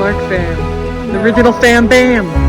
Clark Sam. The original Sam Bam.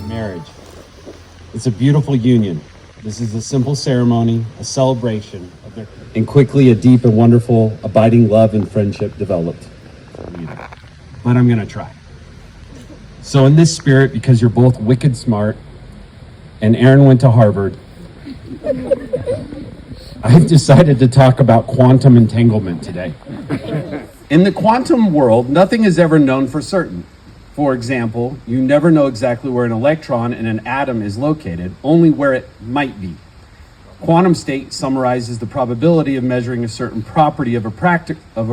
Marriage. It's a beautiful union. This is a simple ceremony, a celebration of their, and quickly a deep and wonderful abiding love and friendship developed. But I'm gonna try. So in this spirit, because you're both wicked smart, and Aaron went to Harvard, I've decided to talk about quantum entanglement today. In the quantum world, nothing is ever known for certain. For example, you never know exactly where an electron in an atom is located, only where it might be. Quantum state summarizes the probability of measuring a certain property of a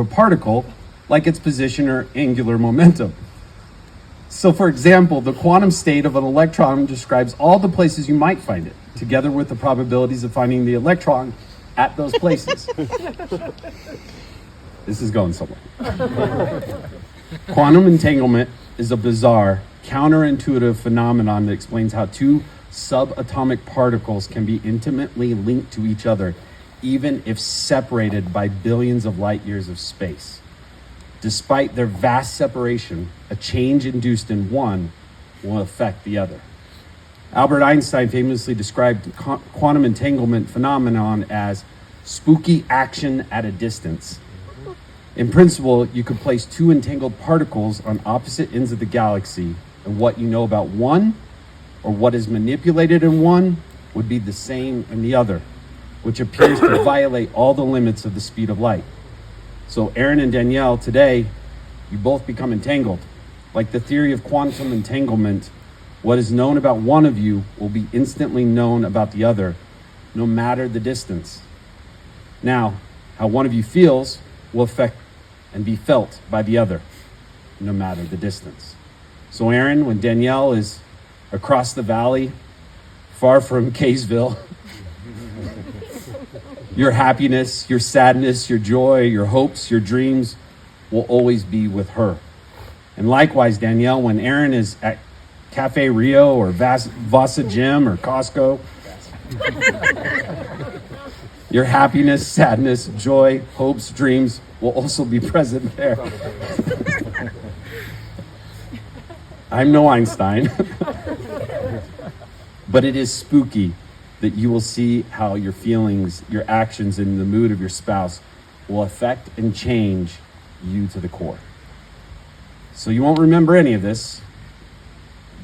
particle, like its position or angular momentum. So for example, the quantum state of an electron describes all the places you might find it, together with the probabilities of finding the electron at those places. This is going somewhere. Quantum entanglement is a bizarre, counterintuitive phenomenon that explains how two subatomic particles can be intimately linked to each other, even if separated by billions of light years of space. Despite their vast separation, a change induced in one will affect the other. Albert Einstein famously described quantum entanglement phenomenon as spooky action at a distance. In principle, you could place two entangled particles on opposite ends of the galaxy, and what you know about one, or what is manipulated in one, would be the same in the other, which appears to violate all the limits of the speed of light. So Aaron and Danielle, today, you both become entangled. Like the theory of quantum entanglement, what is known about one of you will be instantly known about the other, no matter the distance. Now, how one of you feels will affect and be felt by the other, no matter the distance. So Aaron, when Danielle is across the valley, far from Kaysville, your happiness, your sadness, your joy, your hopes, your dreams will always be with her. And likewise, Danielle, when Aaron is at Cafe Rio or Vasa Gym or Costco, your happiness, sadness, joy, hopes, dreams will also be present there. I'm no Einstein, but it is spooky that you will see how your feelings, your actions, and the mood of your spouse will affect and change you to the core. So you won't remember any of this,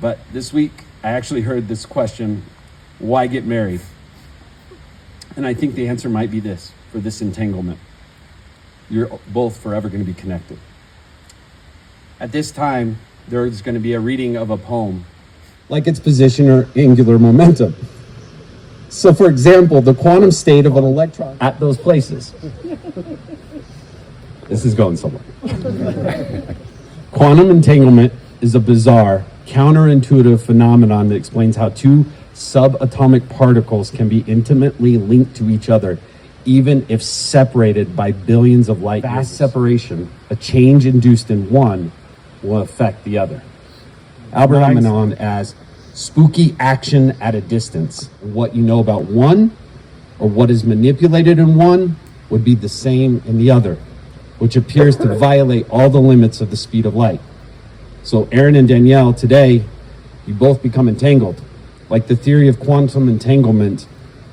but this week I actually heard this question, why get married? And I think the answer might be this, for this entanglement. You're both forever going to be connected. At this time, there's going to be a reading of a poem, like its position or angular momentum. So for example, the quantum state of an electron at those places. This is going somewhere. Quantum entanglement is a bizarre, counterintuitive phenomenon that explains how two subatomic particles can be intimately linked to each other, even if separated by billions of light years. Vast separation, a change induced in one will affect the other. Albert Nice. Amenon as spooky action at a distance. What you know about one or what is manipulated in one would be the same in the other, which appears to violate all the limits of the speed of light. So Aaron and Danielle, today, you both become entangled. Like the theory of quantum entanglement,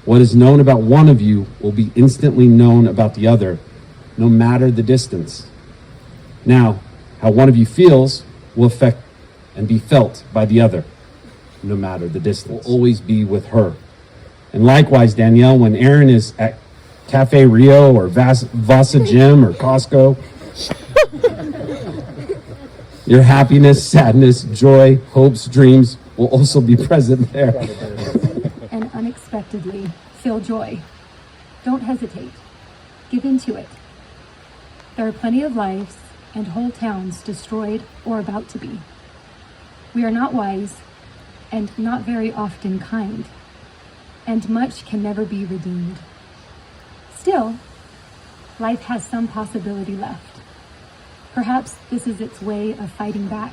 what is known about one of you will be instantly known about the other, no matter the distance. Now, how one of you feels will affect and be felt by the other, no matter the distance. Will always be with her. And likewise, Danielle, when Aaron is at Cafe Rio or Vasa Gym or Costco, your happiness, sadness, joy, hopes, dreams will also be present there. And unexpectedly feel joy. Don't hesitate. Give in to it. There are plenty of lives and whole towns destroyed or about to be. We are not wise and not very often kind, and much can never be redeemed. Still, life has some possibility left. Perhaps this is its way of fighting back.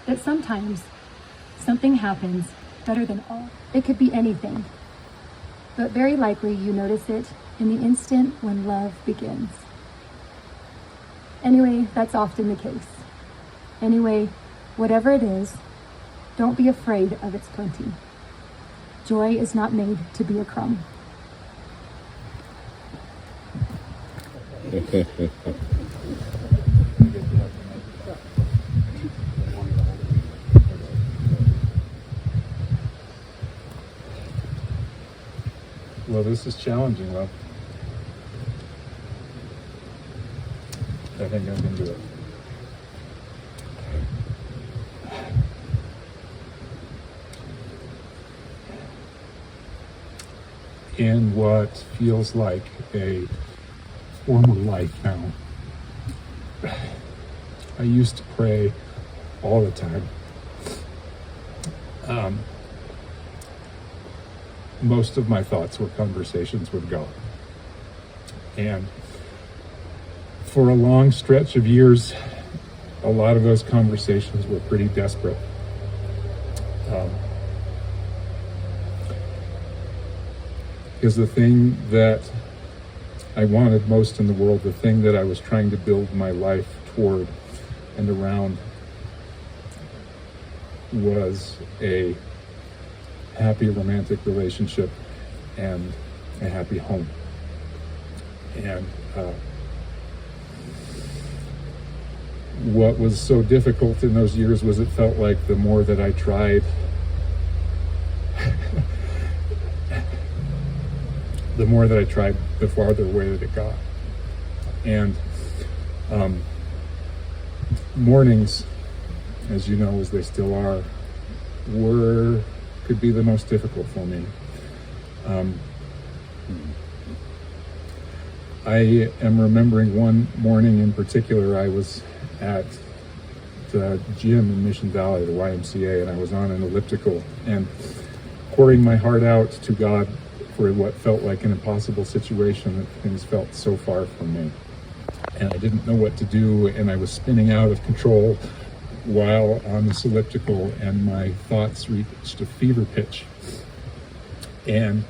That sometimes something happens better than all. It could be anything, but very likely you notice it in the instant when love begins. Anyway, that's often the case. Anyway, whatever it is, don't be afraid of its plenty. Joy is not made to be a crumb. Well, this is challenging, love. I think I can do it. In what feels like a former life now, I used to pray all the time. Most of my thoughts were conversations with God. And for a long stretch of years, a lot of those conversations were pretty desperate. Because the thing that I wanted most in the world, the thing that I was trying to build my life toward and around, was a happy romantic relationship and a happy home. And what was so difficult in those years was it felt like the more that I tried, the farther away that it got. And mornings, as you know, as they still are, could be the most difficult for me. I am remembering one morning in particular. I was at the gym in Mission Valley, the YMCA, and I was on an elliptical and pouring my heart out to God for what felt like an impossible situation, that things felt so far from me. And I didn't know what to do, and I was spinning out of control while on this elliptical, and my thoughts reached a fever pitch. And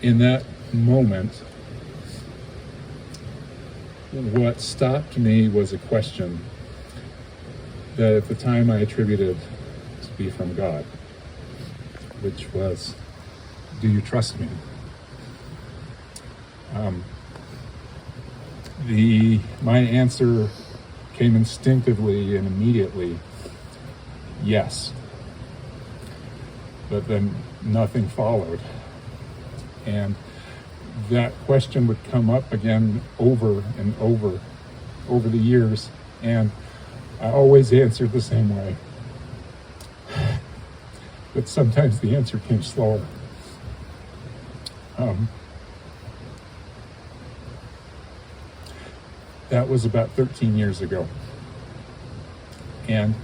in that moment, what stopped me was a question that at the time I attributed to be from God, which was, do you trust me? My answer came instinctively and immediately, yes. But then nothing followed. And that question would come up again over and over the years, and I always answered the same way. But sometimes the answer came slower. That was about 13 years ago. And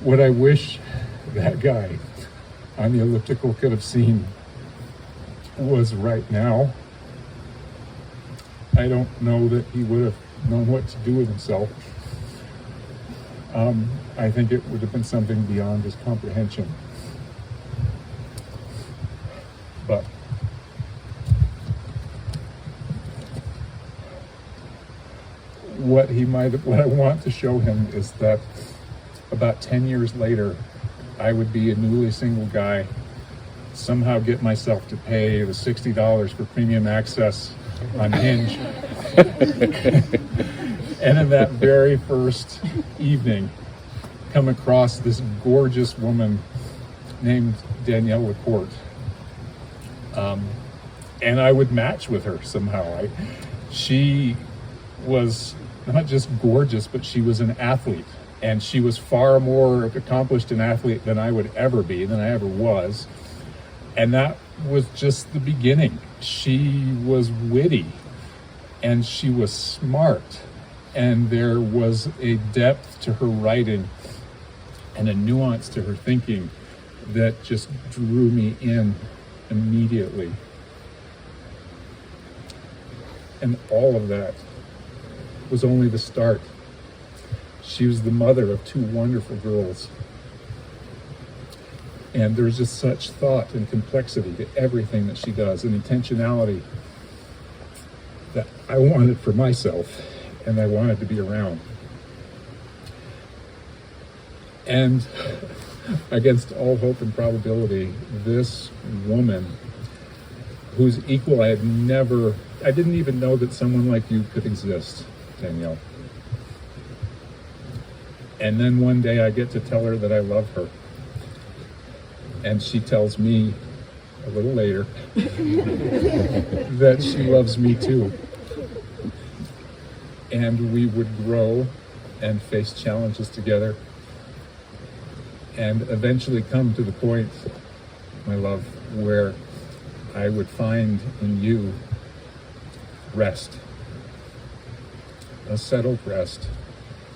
what I wish that guy on the elliptical could have seen was right now. I don't know that he would have known what to do with himself, I think it would have been something beyond his comprehension. But what I want to show him is that about 10 years later, I would be a newly single guy, somehow get myself to pay the $60 for premium access on Hinge. And in that very first evening, come across this gorgeous woman named Danielle Laporte. And I would match with her somehow. She was not just gorgeous, but she was an athlete. And she was far more accomplished an athlete than I would ever be, than I ever was. And that was just the beginning. She was witty and she was smart. And there was a depth to her writing and a nuance to her thinking that just drew me in immediately. And all of that was only the start. She was the mother of two wonderful girls. And there's just such thought and complexity to everything that she does, and intentionality that I wanted for myself and I wanted to be around. And against all hope and probability, this woman, whose equal I didn't even know that someone like you could exist, Danielle. And then one day I get to tell her that I love her. And she tells me a little later that she loves me too. And we would grow and face challenges together and eventually come to the point, my love, where I would find in you rest, a settled rest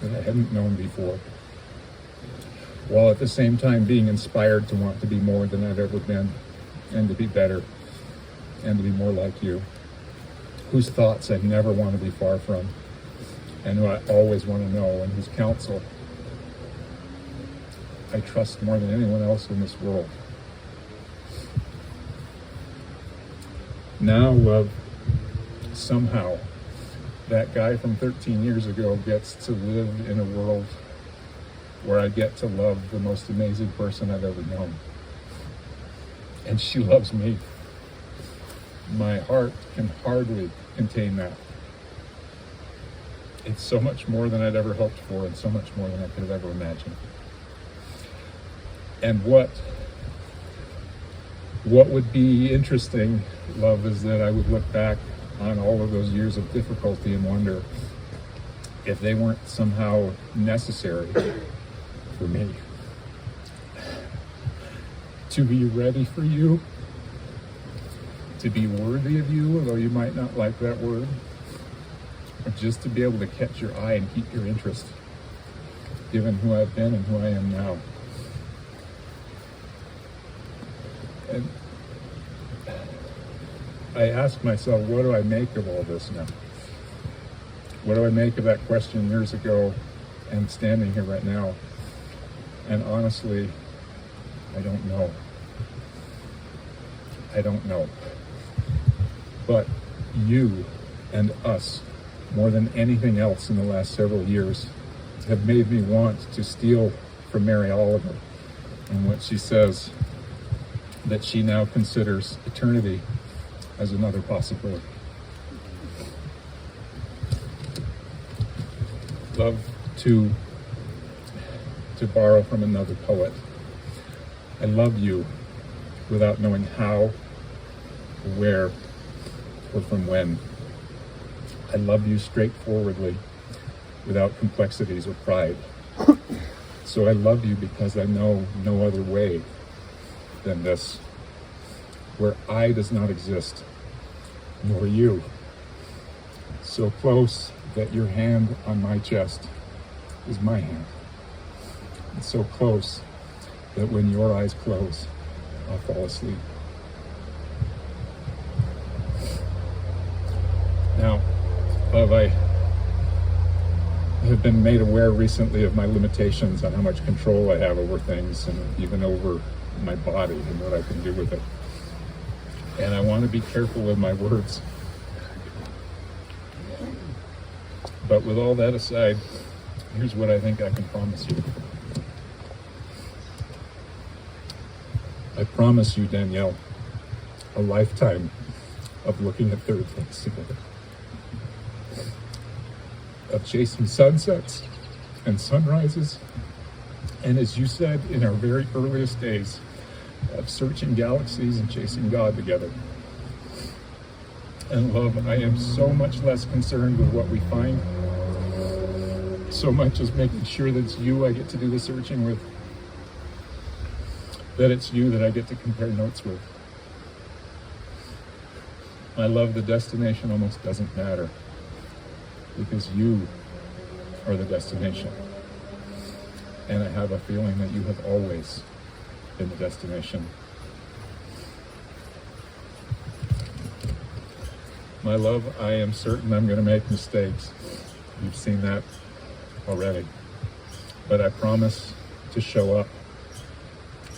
that I hadn't known before, while at the same time being inspired to want to be more than I've ever been, and to be better, and to be more like you, whose thoughts I never want to be far from, and who I always want to know, and whose counsel I trust more than anyone else in this world. Now, love, somehow, that guy from 13 years ago gets to live in a world where I get to love the most amazing person I've ever known. And she loves me. My heart can hardly contain that. It's so much more than I'd ever hoped for, and so much more than I could have ever imagined. And what would be interesting, love, is that I would look back on all of those years of difficulty and wonder if they weren't somehow necessary for me to be ready for you, to be worthy of you, although you might not like that word, or just to be able to catch your eye and keep your interest, given who I've been and who I am now. And I ask myself, what do I make of all this now? What do I make of that question years ago and standing here right now? And honestly, I don't know. I don't know. But you and us, more than anything else in the last several years, have made me want to steal from Mary Oliver and what she says, that she now considers eternity as another possibility. Love, to borrow from another poet, I love you without knowing how, or where, or from when. I love you straightforwardly without complexities or pride. So I love you because I know no other way than this, where I does not exist, nor you. So close that your hand on my chest is my hand. And so close that when your eyes close, I'll fall asleep. Now, love, have been made aware recently of my limitations on how much control I have over things and even over my body and what I can do with it. And I want to be careful with my words. But with all that aside, here's what I think I can promise you. I promise you, Danielle, a lifetime of looking at third things together, of chasing sunsets and sunrises, and as you said, in our very earliest days, of searching galaxies and chasing God together. And love, I am so much less concerned with what we find, so much as making sure that it's you I get to do the searching with, that it's you that I get to compare notes with. My love, the destination almost doesn't matter, because you are the destination. And I have a feeling that you have always been the destination. My love, I am certain I'm going to make mistakes. You've seen that already. But I promise to show up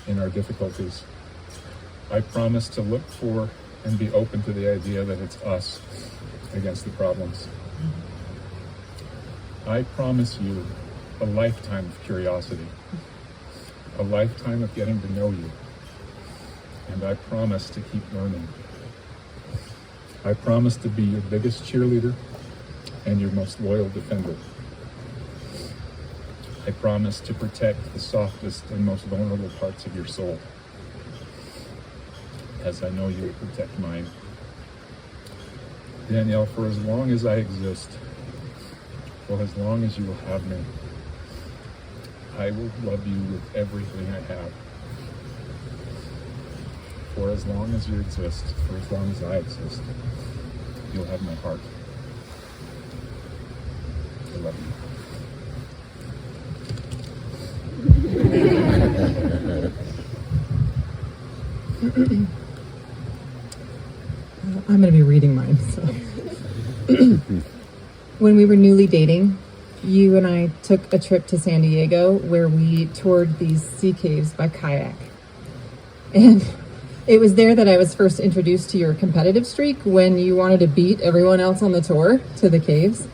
in our difficulties. I promise to look for and be open to the idea that it's us against the problems. I promise you a lifetime of curiosity, a lifetime of getting to know you, and I promise to keep learning. I promise to be your biggest cheerleader and your most loyal defender. I promise to protect the softest and most vulnerable parts of your soul, as I know you will protect mine. Danielle, for as long as I exist, for as long as you will have me, I will love you with everything I have. For as long as you exist, for as long as I exist, you'll have my heart. I love you. I'm going to be reading mine. So. When we were newly dating, you and I took a trip to San Diego where we toured these sea caves by kayak. And it was there that I was first introduced to your competitive streak when you wanted to beat everyone else on the tour to the caves.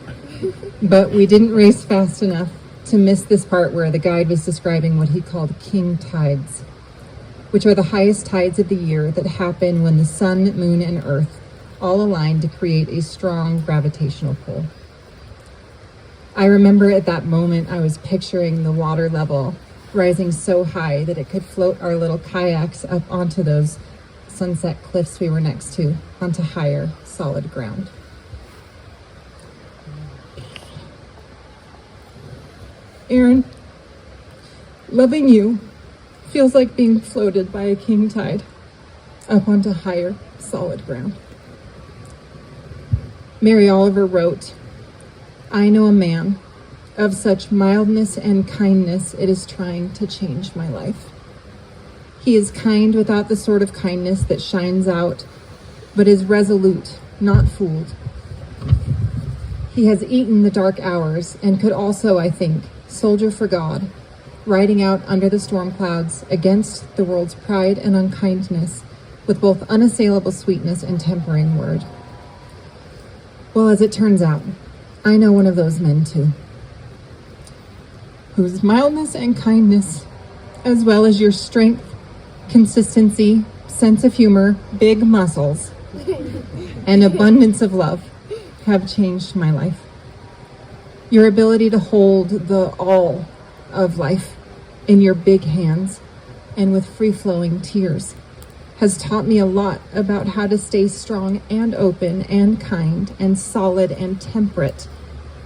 But we didn't race fast enough to miss this part where the guide was describing what he called king tides, which are the highest tides of the year that happen when the sun, moon, and earth all align to create a strong gravitational pull. I remember at that moment I was picturing the water level rising so high that it could float our little kayaks up onto those sunset cliffs we were next to, onto higher, solid ground. Aaron, loving you feels like being floated by a king tide up onto higher, solid ground. Mary Oliver wrote, "I know a man of such mildness and kindness it is trying to change my life. He is kind without the sort of kindness that shines out, but is resolute, not fooled. He has eaten the dark hours and could also, I think, soldier for God, riding out under the storm clouds against the world's pride and unkindness with both unassailable sweetness and tempering word. Well, as it turns out, I know one of those men too, whose mildness and kindness, as well as your strength, consistency, sense of humor, big muscles, and abundance of love have changed my life. Your ability to hold the all of life in your big hands and with free-flowing tears has taught me a lot about how to stay strong and open and kind and solid and temperate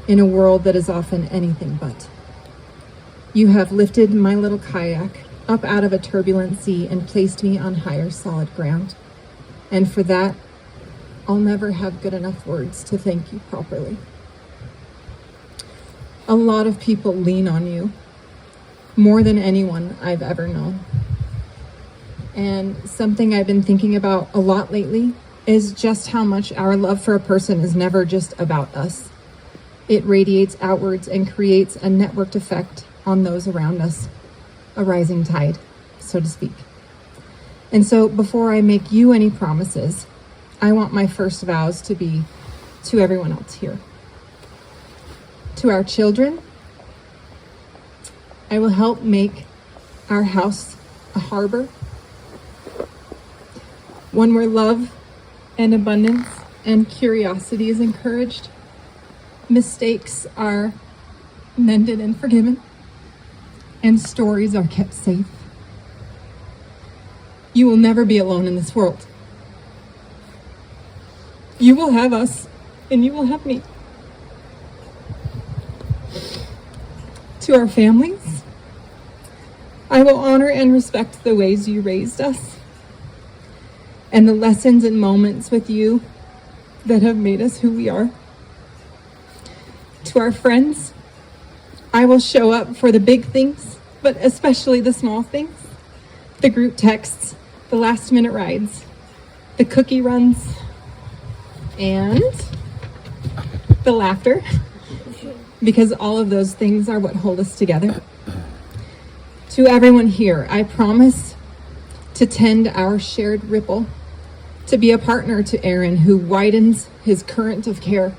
in a world that is often anything but. You have lifted my little kayak up out of a turbulent sea and placed me on higher, solid ground. And for that, I'll never have good enough words to thank you properly. A lot of people lean on you, more than anyone I've ever known. And something I've been thinking about a lot lately is just how much our love for a person is never just about us. it radiates outwards and creates a networked effect on those around us, a rising tide, so to speak. And so before I make you any promises, I want my first vows to be to everyone else here. To our children, I will help make our house a harbor, one where love and abundance and curiosity is encouraged. Mistakes are mended and forgiven, and stories are kept safe. You will never be alone in this world. You will have us, and you will have me. To our families, I will honor and respect the ways you raised us and the lessons and moments with you that have made us who we are. To our friends, I will show up for the big things, but especially the small things, the group texts, the last minute rides, the cookie runs, and the laughter, because all of those things are what hold us together. To everyone here, I promise to tend our shared ripple, to be a partner to Aaron who widens his current of care,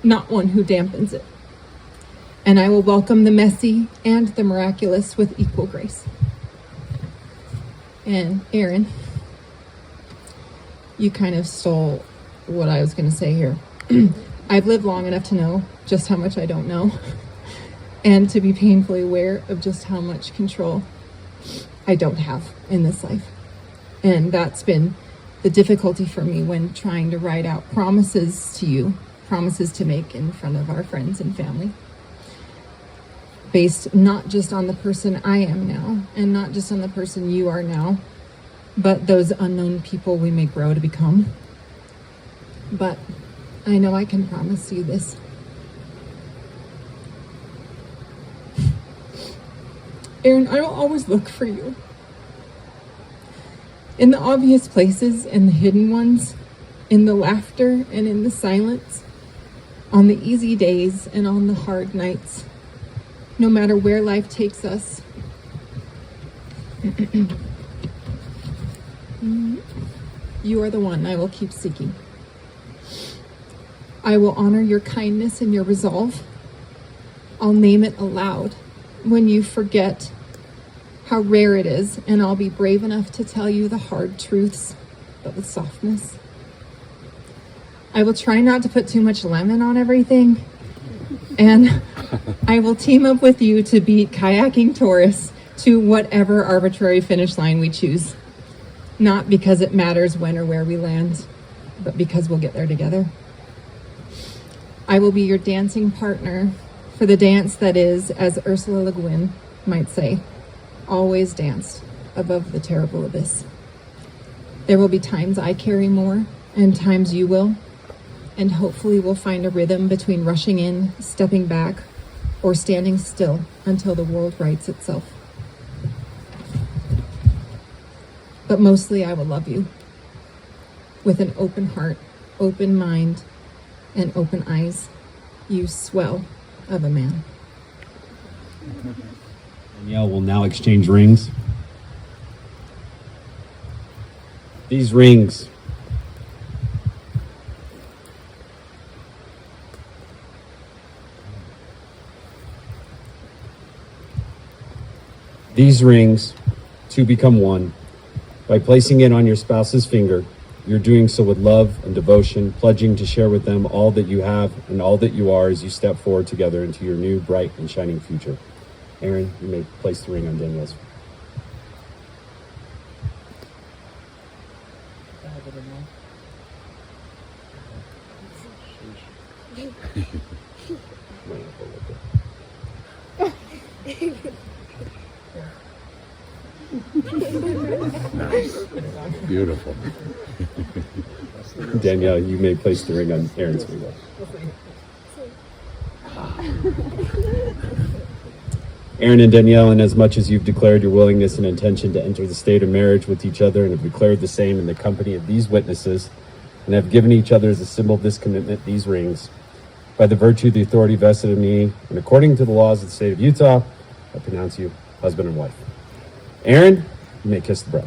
not one who dampens it. And I will welcome the messy and the miraculous with equal grace. And Aaron, you kind of stole what I was going to say here. I've lived long enough to know just how much I don't know, and to be painfully aware of just how much control I don't have in this life. And that's been the difficulty for me when trying to write out promises to you, promises to make in front of our friends and family, based not just on the person I am now, and not just on the person you are now, but those unknown people we may grow to become. But I know I can promise you this. Aaron, I will always look for you. In the obvious places and the hidden ones, in the laughter and in the silence, on the easy days and on the hard nights, no matter where life takes us. You are the one I will keep seeking. I will honor your kindness and your resolve. I'll name it aloud when you forget how rare it is, and I'll be brave enough to tell you the hard truths, but with softness. I will try not to put too much lemon on everything, and I will team up with you to beat kayaking tourists to whatever arbitrary finish line we choose. Not because it matters when or where we land, but because we'll get there together. I will be your dancing partner for the dance that is, as Ursula Le Guin might say, always danced above the terrible abyss. There will be times I carry more and times you will, and hopefully we'll find a rhythm between rushing in, stepping back, or standing still until the world rights itself. But mostly I will love you with an open heart, open mind, and open eyes, you swell of a man. Danielle will now exchange rings. These rings two become one. By placing it on your spouse's finger, you're doing so with love and devotion, pledging to share with them all that you have and all that you are as you step forward together into your new, bright, and shining future. Aaron, you may place the ring on Danielle's. Beautiful. Danielle, you may place the ring on Aaron's finger. Aaron and Danielle, inasmuch as you've declared your willingness and intention to enter the state of marriage with each other and have declared the same in the company of these witnesses, and have given each other as a symbol of this commitment these rings, by the virtue of the authority vested in me, and according to the laws of the state of Utah, I pronounce you husband and wife. Aaron, you may kiss the bride.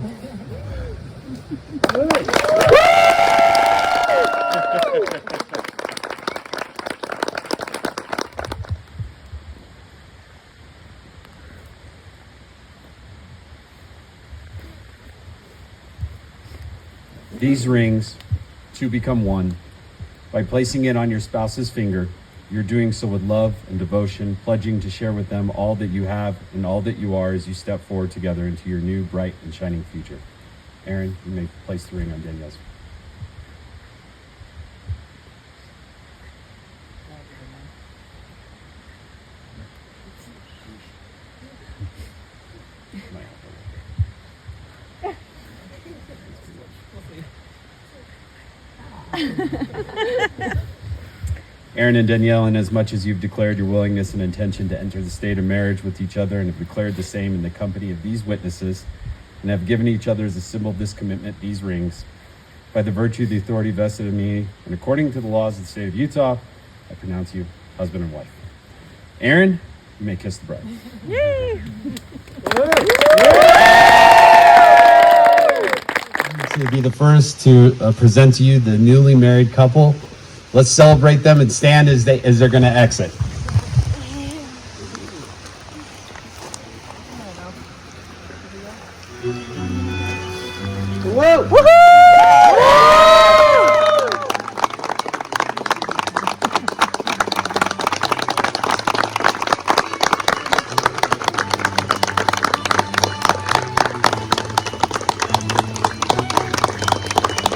These rings, two become one. By placing it on your spouse's finger, you're doing so with love and devotion, pledging to share with them all that you have and all that you are as you step forward together into your new, bright, and shining future. Aaron, you may place the ring on Danielle's. Aaron and Danielle, inasmuch as you've declared your willingness and intention to enter the state of marriage with each other and have declared the same in the company of these witnesses, and have given each other as a symbol of this commitment these rings, by the virtue of the authority vested in me, and according to the laws of the state of Utah, I pronounce you husband and wife. Aaron, you may kiss the bride. Yay! To be the first to present to you the newly married couple. Let's celebrate them and stand as they're going to exit. Whoa! Woohoo!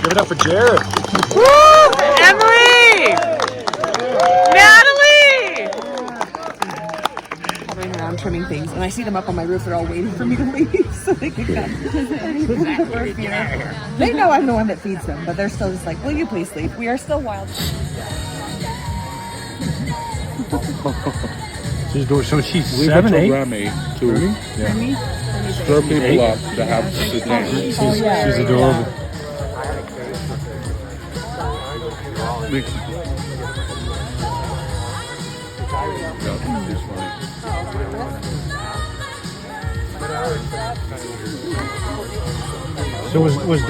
Give it up for Jared. Woo! Emily! Natalie! I'm running around trimming things, and I see them up on my roof. They're all waiting for me to leave so they can come. They know I'm the one that feeds them, but they're still just like, will you please leave? We are still wild. So she's We 7, 8? Remy to stir people up to have to dance. She's adorable. So was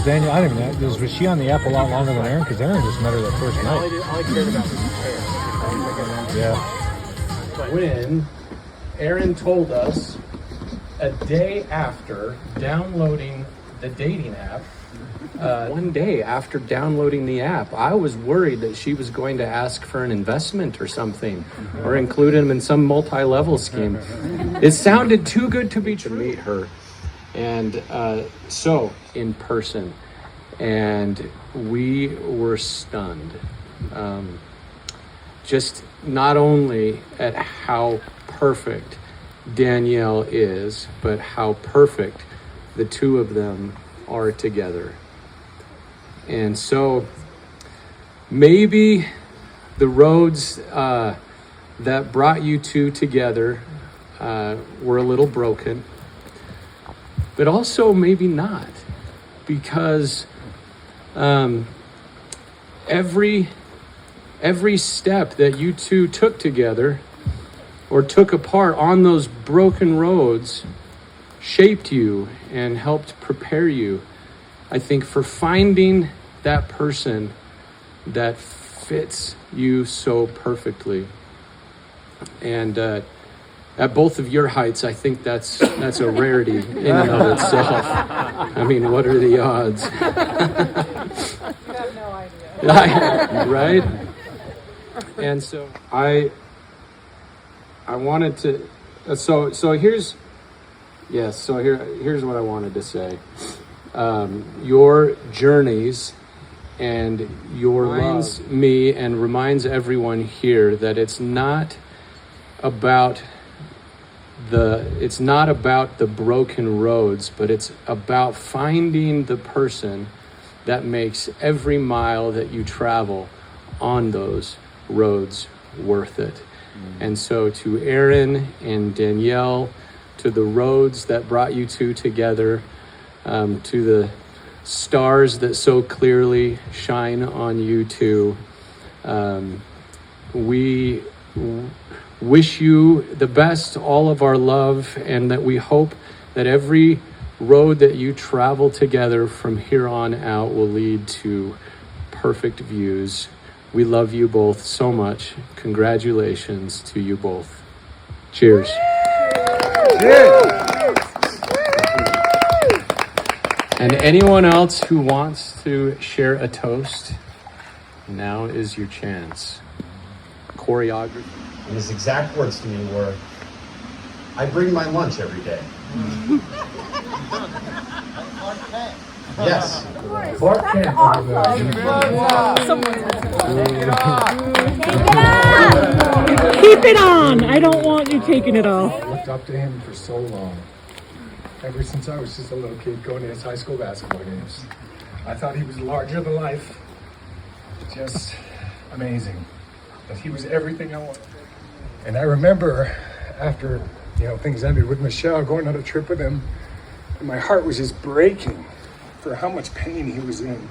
Danielle? I don't even know. Was she on the app a lot longer than Aaron? Because Aaron just met her that first night. All I cared about was hair. Yeah. When Aaron told us a day after downloading the dating app, one day after downloading the app, I was worried that she was going to ask for an investment or something, or include him in some multi-level scheme. It sounded too good to be true to meet her. And so in person, and we were stunned. Just not only at how perfect Danielle is, but how perfect the two of them are together. And so maybe the roads that brought you two together were a little broken, but also maybe not, because every step that you two took together or took apart on those broken roads shaped you and helped prepare you, I think, for finding that person that fits you so perfectly. And at both of your heights, I think that's a rarity in and of itself. I mean, what are the odds? You have no idea. Right? And so I wanted to, here's what I wanted to say. Your journeys and your reminds me and reminds everyone here that it's not about the broken roads, but it's about finding the person that makes every mile that you travel on those roads worth it. And so to Aaron and Danielle, to the roads that brought you two together, to the stars that so clearly shine on you two, We wish you the best, all of our love, and that we hope that every road that you travel together from here on out will lead to perfect views. We love you both so much. Congratulations to you both. Cheers. And anyone else who wants to share a toast, now is your chance. Choreography. And his exact words to me were, I bring my lunch every day. Yes. Clark Kent. Keep it on. I don't want you taking it off. I looked up to him for so long. Ever since I was just a little kid going to his high school basketball games. I thought he was larger than life. Just amazing. That he was everything I wanted. And I remember after, things ended with Michelle, going on a trip with him, and my heart was just breaking for how much pain he was in.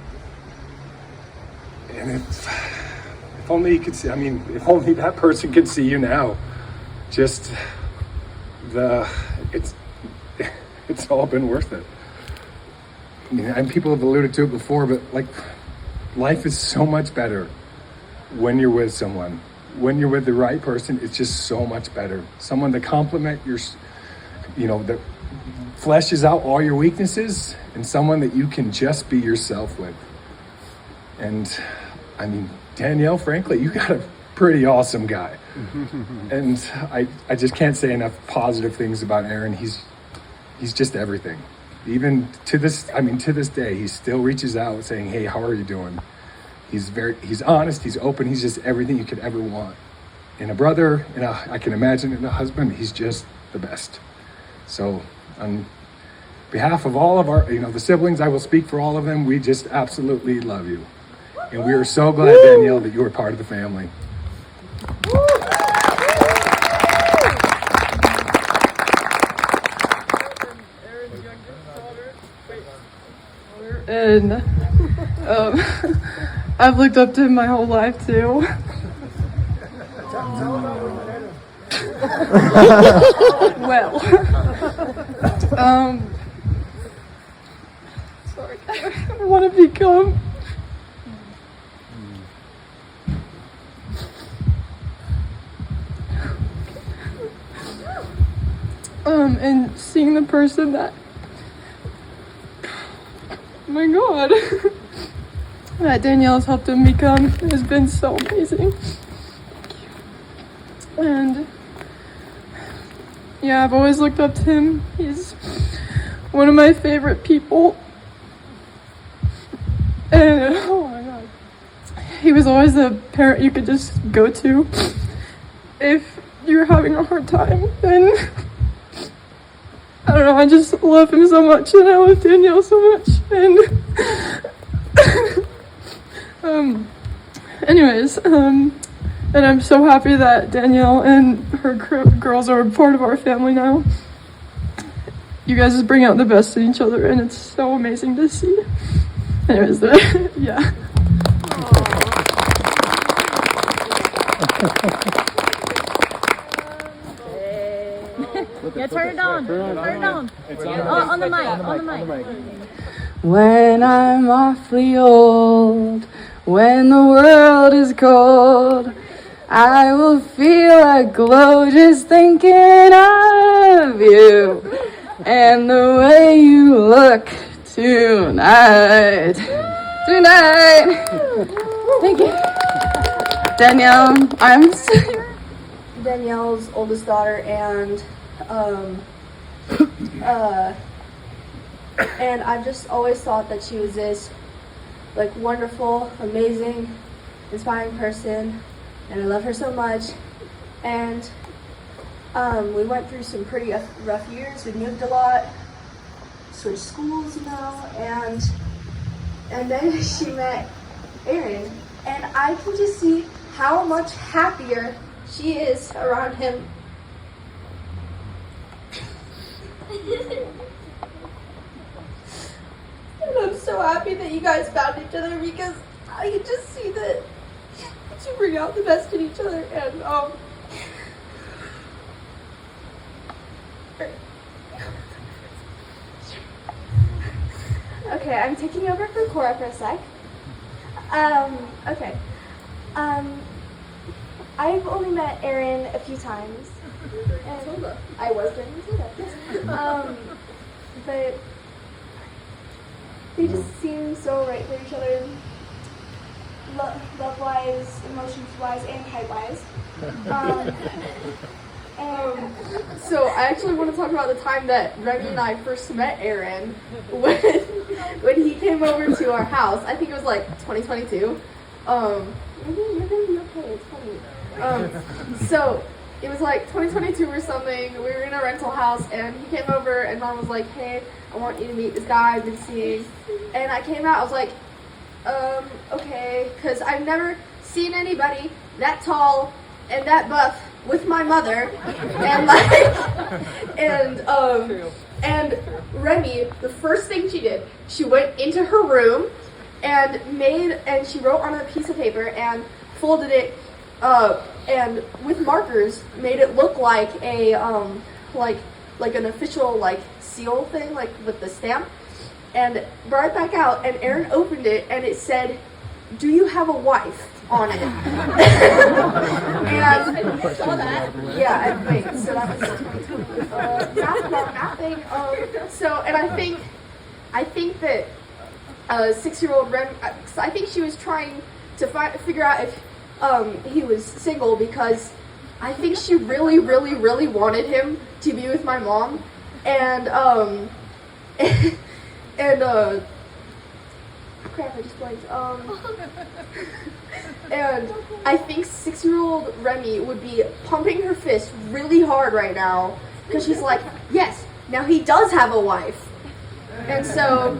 And if only you could see, if only that person could see you now. Just it's all been worth it. And people have alluded to it before, but life is so much better when you're with someone. When you're with the right person, it's just so much better. Someone to complement your, that fleshes out all your weaknesses, and someone that you can just be yourself with. And Danielle, frankly, you got a pretty awesome guy. And I just can't say enough positive things about Aaron. He's just everything. Even to this day, he still reaches out saying, hey, how are you doing? He's honest, he's open, he's just everything you could ever want. In a brother, I can imagine in a husband, he's just the best. So on behalf of all of our, the siblings, I will speak for all of them, we just absolutely love you. And we are so glad, Danielle, that you are part of the family. And I've looked up to him my whole life too. Well, sorry, I want to become. And seeing the person that. Oh my God. That Danielle's helped him become has been so amazing. And yeah, I've always looked up to him. He's one of my favorite people. And oh my God. He was always the parent you could just go to if you're having a hard time. And I don't know, I just love him so much, and I love Danielle so much, and and I'm so happy that Danielle and her girls are a part of our family now. You guys just bring out the best in each other, and it's so amazing to see. Anyways, yeah. Yeah, turn it on. Turn it on. On the mic. On the mic. When I'm awfully old, when the world is cold, I will feel a glow just thinking of you and the way you look tonight. Thank you. Danielle, I'm Danielle's oldest daughter, and I've just always thought that she was this wonderful, amazing, inspiring person, and I love her so much. And we went through some pretty rough years. We moved a lot, switched schools, and then she met Aaron, and I can just see how much happier she is around him. And I'm so happy that you guys found each other, because I can just see that to bring out the best in each other. And okay, I'm taking over for Cora for a sec. Okay. I've only met Aaron a few times. And I was drinking soda. But they just seem so right for each other. Love-wise, emotions-wise, and height-wise. So I actually want to talk about the time that Remy and I first met Aaron when he came over to our house. I think it was like 2022. You're gonna be okay. It's funny. So it was like 2022 or something. We were in a rental house, and he came over, and Mom was like, "Hey, I want you to meet this guy I've been seeing." And I came out. I was like, okay, because I've never seen anybody that tall and that buff with my mother, and and Remy, the first thing she did, she went into her room and she wrote on a piece of paper and folded it and with markers made it look like a like an official like seal thing, like with the stamp, and brought it back out, and Aaron opened it and it said, "Do you have a wife?" on it. And I saw that. Yeah, wait, so that was mapping. So, and I think that 6-year-old Rem, I think she was trying to figure out if he was single, because I think she really, really, really wanted him to be with my mom, and crap, I just blanked. And I think 6-year-old Remy would be pumping her fist really hard right now, because she's like, yes, now he does have a wife. And so,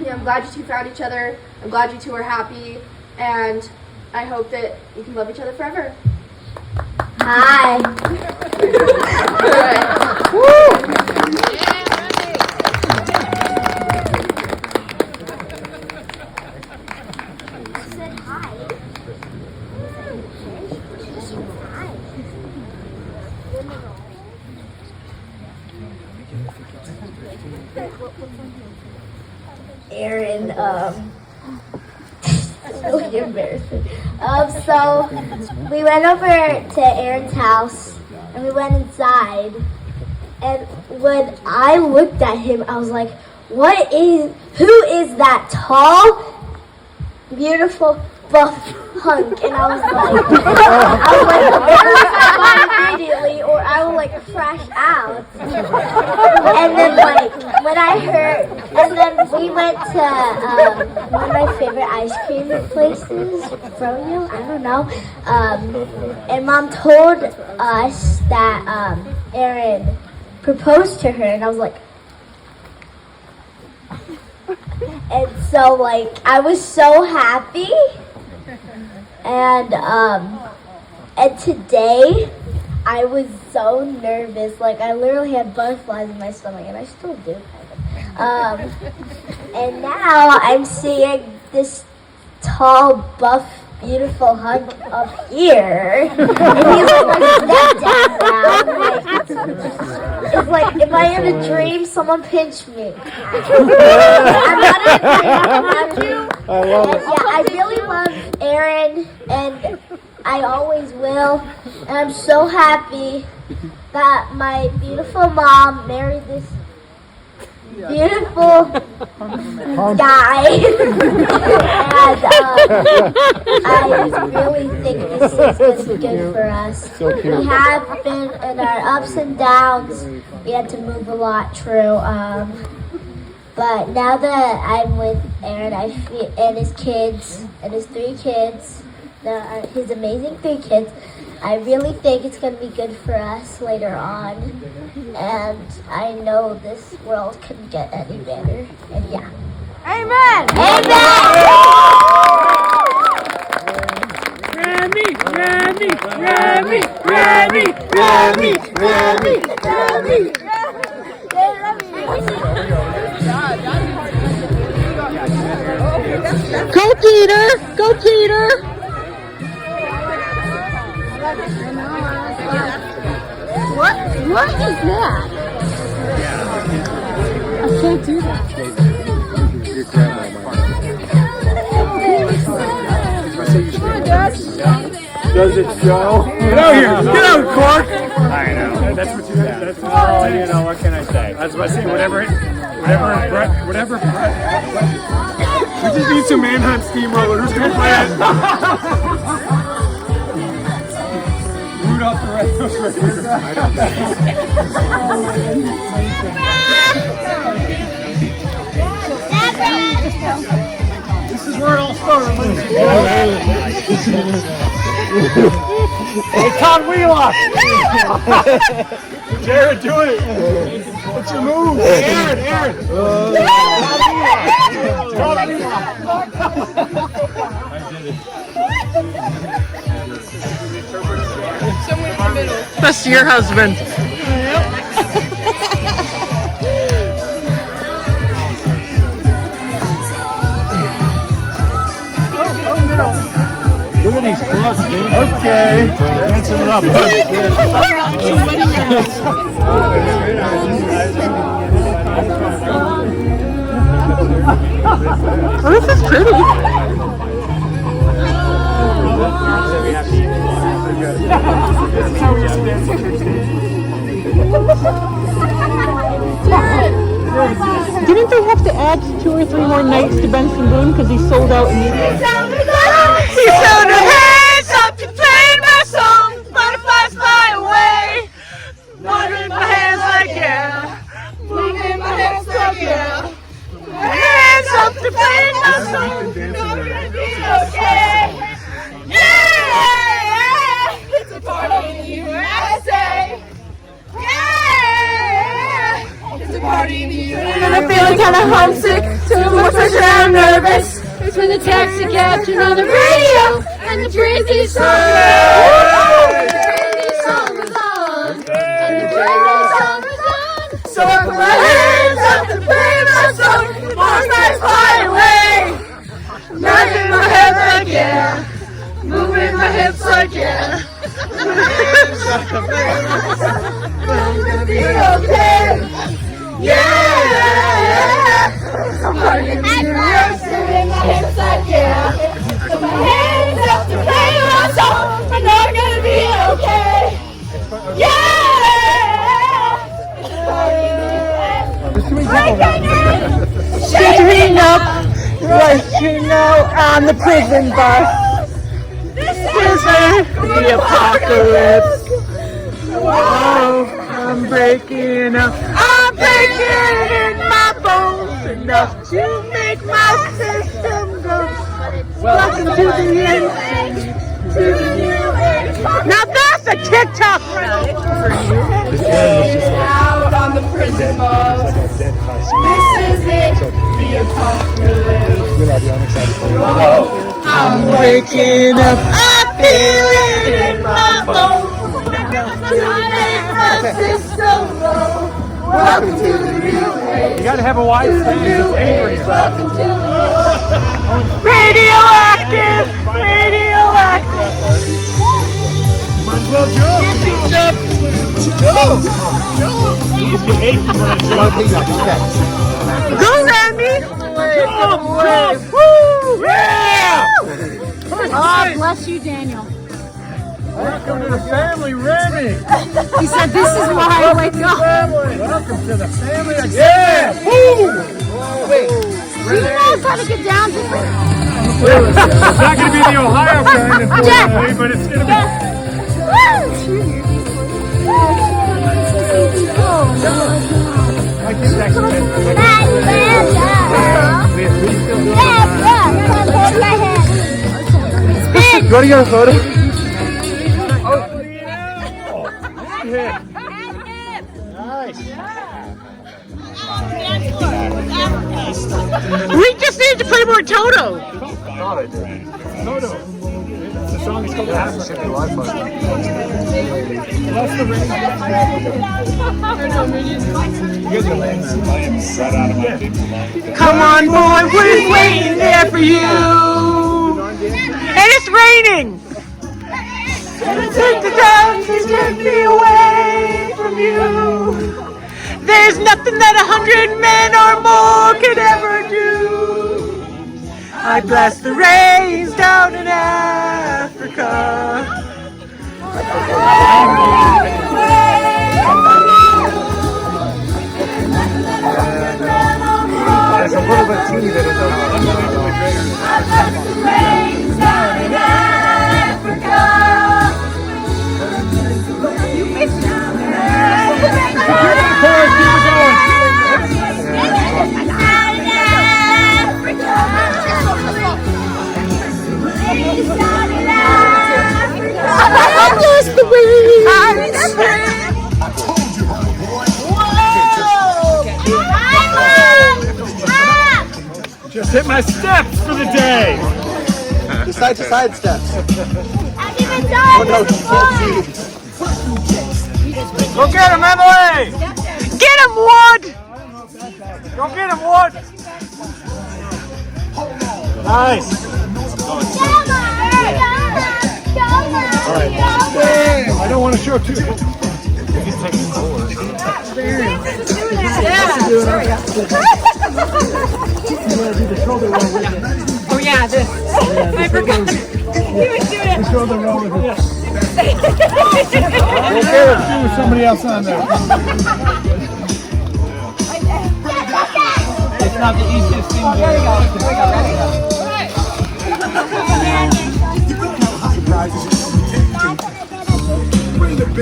yeah, I'm glad you two found each other. I'm glad you two are happy, and I hope that you can love each other forever. Hi. Aaron, really embarrassing. So we went over to Aaron's house and we went inside, and when I looked at him, I was like, who is that tall, beautiful, buff hunk? And I was like, immediately, or I will like crash out. And then when I heard, and then we went to one of my favorite ice cream places, Froyo, I don't know. And Mom told us that Aaron proposed to her, and I was like, and so like I was so happy, and today I was so nervous, like I literally had butterflies in my stomach, and I still do kind of. And now I'm seeing this tall, buff, beautiful hunk up here, and he's like my stepdad now. It's like if I had a dream, someone pinch me. I'm not in a dream. I love it. Yeah, I really love Aaron, and I always will. And I'm so happy that my beautiful mom married this beautiful guy. And I really think this is going to be good for us. We have been in our ups and downs. We had to move a lot through. But now that I'm with Aaron, and his kids, and his 3 kids, his amazing 3 kids, I really think it's going to be good for us later on. And I know this world can get any better. And yeah. Amen! Go Peter! Go Peter! What is that? I can't do that. Your grandma Does it show? Get out here! Get out, Clark! I know. That's what you have. That's what you know. What can I say? That's what I say. Whatever. We just need some manhunt steamroller. Who's gonna play it? Rudolph the Red-Nosed Reindeer. This is where it all started. Hey, Todd Wheelock! Jared, do it! What's your move? Aaron! Todd Wheelock! That's your husband. Look at these gloves, dude. Okay. Dancing it up. Oh, this is pretty. Didn't they have to add 2 or 3 more nights to Benson Boone because he sold out immediately? He showed her hands up to play my song. Butterflies fly away. Wandering my hands like yeah. Moving my hips like yeah. Hands up to play my song. Gonna be okay. Yeah. It's a party in the USA. Yeah. It's a party in the USA. And I'm feeling kind of homesick. Too much pressure, I'm nervous. When the taxi cabs turn on the radio and the crazy song is on. So I put my hands up to play my song. The butterflies fly away. Nodding my head like yeah. Moving my hips like yeah. I'm gonna be okay. Yeah. Somebody in the universe moving my hips like yeah. Put my hands up to play my song. I know I'm gonna be okay. Yeah. Shaping up like you know on the prison bus. This is the apocalypse. Whoa, I'm breaking up. I'm breaking in my bones enough to make my system go. Welcome to the end. To the new age. Now that's a TikTok. Out on the prison bus. This is it. The apocalypse. Whoa, I'm waking up. I'm feeling in my bones. To make my system go. Welcome to the new age. You gotta have a wide stand. Welcome to the radioactive. Might as well jump. Go, Randy. Jump. Woo! Yeah! God bless you, Daniel. Welcome to the family, Remy. He said, this is why I wake up. Welcome to the family. Yeah! Woo! He knows how to get down to it. It's not going to be the Ohio kind, unfortunately, but it's going to be. My kids actually You want to get a photo? We just need to play more Toto. Toto. The song is called Africa. That's the rain. You guys are laying there. Right out of my big. Come on, boy, we're waiting there for you. And it's raining. Take the time to get me away from from you. There's nothing that 100 men or more could ever do. I bless the rains down in Africa. There's a little bit teeny bit of unbelievably greater. I bless the rains down in Africa. You missed it. I bless the rains. Just hit my steps for the day. The side to side steps. I even died Go get him, Emily! Get him, Wood! Go get him, Wood! Nice. I don't want to show too. Oh yeah, this. I forgot. He was doing it. Shoulder roll with it. Go get him, with somebody else on there. It's not the easiest thing to do. There we go.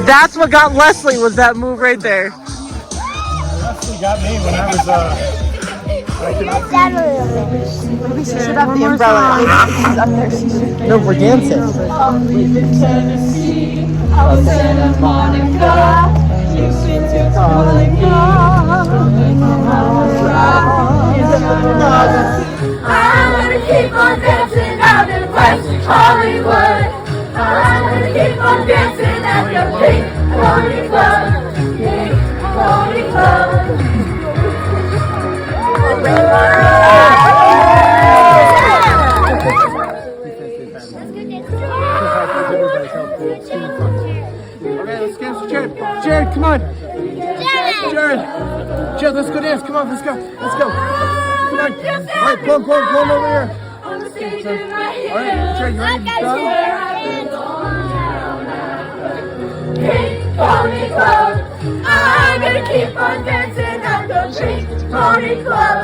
That's what got Leslie, was that move right there. Leslie got me when I was Maybe she should have the umbrella. She's up there. She should. No, we're dancing. Tennessee, out of Santa Monica, you've been to I'm gonna keep on dancing out in West Hollywood. I'm gonna keep on dancing at the Pink Pony Club. Pink Pony Club. Okay, let's dance with Jared. Jared, come on. Jared, let's go dance. Come on, let's go. Let's go. Come on. All right, plum over here. All right, Jared, you ready to go? Pink Pony Club. I'm gonna keep on dancing at the Pink Pony Club.